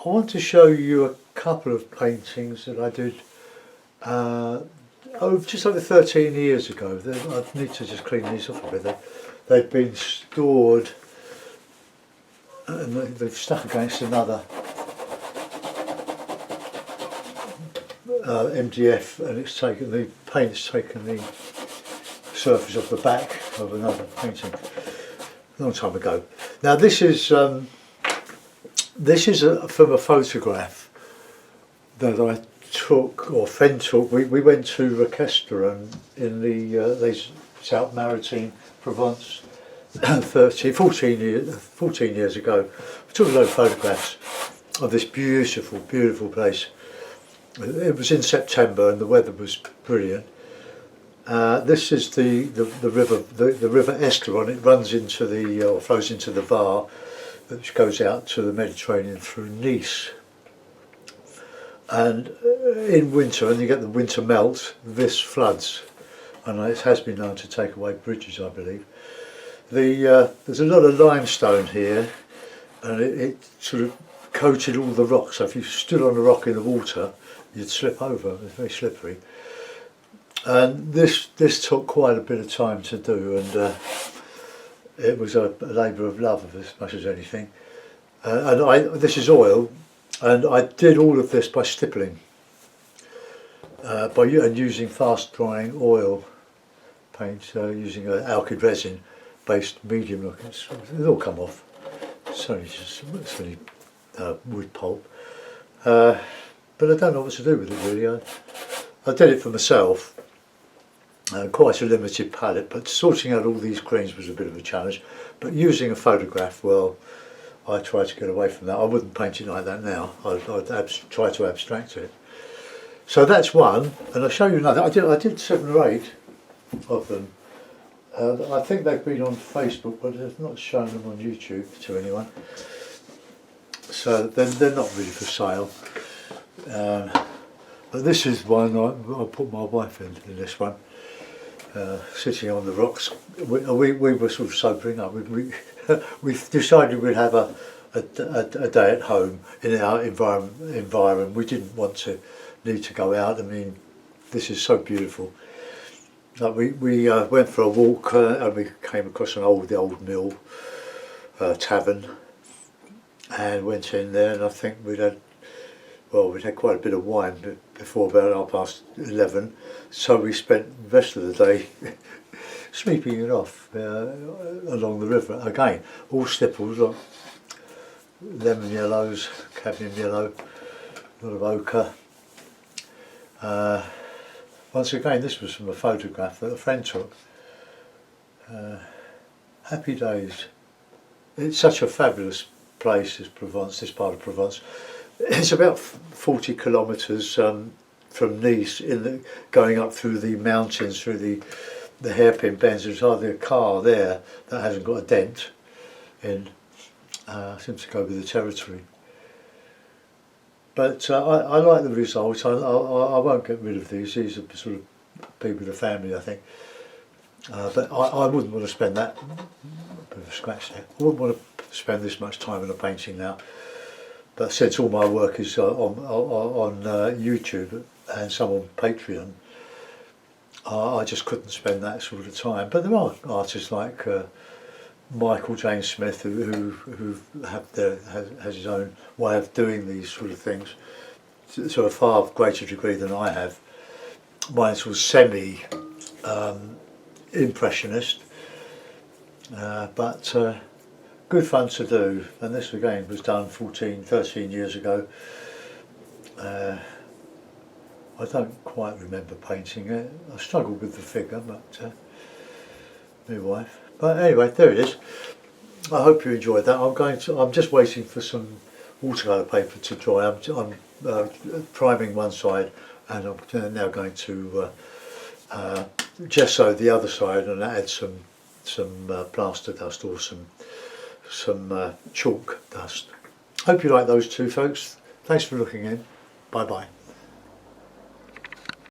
I want to show you a couple of paintings that I did just over 13 years ago. I need to just clean these off a bit. They've been stored and they've stuck against another MDF, and it's taken the paint's taken the surface off the back of another painting a long time ago. Now this is from a photograph that I took, or a friend took. We went to Roquesteron in the South Maritime, Provence, 14 years ago. We took a load of photographs of this beautiful, beautiful place. It was in September and the weather was brilliant. This is the river, the River Esteron. It runs into or flows into the Var, which goes out to the Mediterranean through Nice. And in winter, and you get the winter melt, this floods, and it has been known to take away bridges, I believe. There's a lot of limestone here, and it sort of coated all the rocks. So if you stood on a rock in the water, you'd slip over. It's very slippery. And this took quite a bit of time to do, and it was a labour of love as much as anything. This is oil, and I did all of this by stippling, and using fast drying oil paint, using an alkyd resin based medium look. It'll all come off. It's only wood pulp, but I don't know what to do with it really. I did it for myself. Quite a limited palette, but sorting out all these greens was a bit of a challenge. But using a photograph, well, I try to get away from that. I wouldn't paint it like that now. I'd try to abstract it. So that's one, and I'll show you another. I did 7 or 8 of them. I think they've been on Facebook, but I've not shown them on YouTube to anyone. So they're not really for sale. But this is one I put my wife in this one. Sitting on the rocks. We were sort of sobering up. We decided we'd have a day at home in our environment. We didn't want to need to go out. I mean, this is so beautiful. Like we went for a walk and we came across the old mill tavern, and went in there, and I think we'd had quite a bit of wine before about 11:30, so we spent the rest of the day sweeping it off along the river. Again, all stipples, like lemon yellows, cadmium yellow, a lot of ochre. Once again, this was from a photograph that a friend took. Happy days. It's such a fabulous place, this part of Provence. It's about 40 kilometres from Nice, going up through the mountains, through the hairpin bends. There's hardly a car there that hasn't got a dent in. Seems to go with the territory. But I like the result. I won't get rid of these. These are sort of people of the family, I think. But I wouldn't want to spend that. Bit of a scratch there. I wouldn't want to spend this much time on a painting now. But since all my work is on YouTube and some on Patreon, I just couldn't spend that sort of time. But there are artists like Michael James Smith who has his own way of doing these sort of things to a far greater degree than I have. Mine's was semi impressionist, but good fun to do. And this again was done 13 years ago. I don't quite remember painting it. I struggled with the figure, but my wife. But anyway, there it is. I hope you enjoyed that. I'm just waiting for some watercolour paper to dry. I'm priming one side, and I'm now going to gesso the other side and add some plaster dust or some chalk dust. Hope you like those two, folks. Thanks for looking in. Bye bye.